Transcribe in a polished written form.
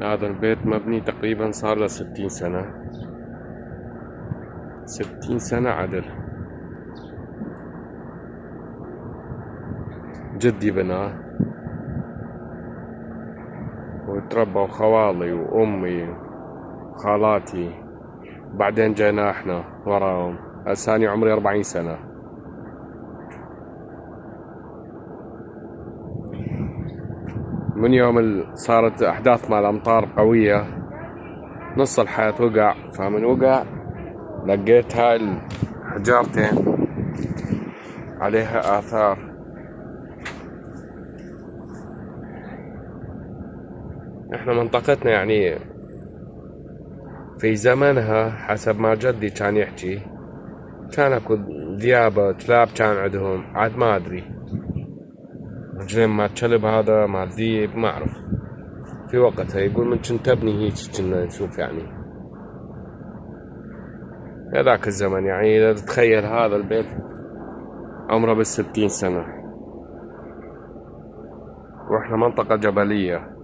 هذا البيت مبني تقريبا صار له 60 سنة. 60 سنة عدل. جدي بناه وتربوا خوالي وأمي وخالاتي، بعدين جينا احنا وراهم. هسه أنا عمري 40 سنة. من يوم صارت أحداث مال أمطار قوية نص الحيط وقع، فمن وقع لقيت هاي الحجارتين عليها آثار. احنا منطقتنا يعني في زمنها حسب ما جدي كان يحكي كان اكو ذيابة كلاب كان عندهم، عاد ما ادري رجلين مال كلب هذا مال ذيب ما اعرف. في وقتها يقول من كنت ابني هيك كنا نشوف يعني هذاك الزمن. يعني اذا تتخيل هذا البيت عمره بال60 سنة، واحنا منطقة جبلية.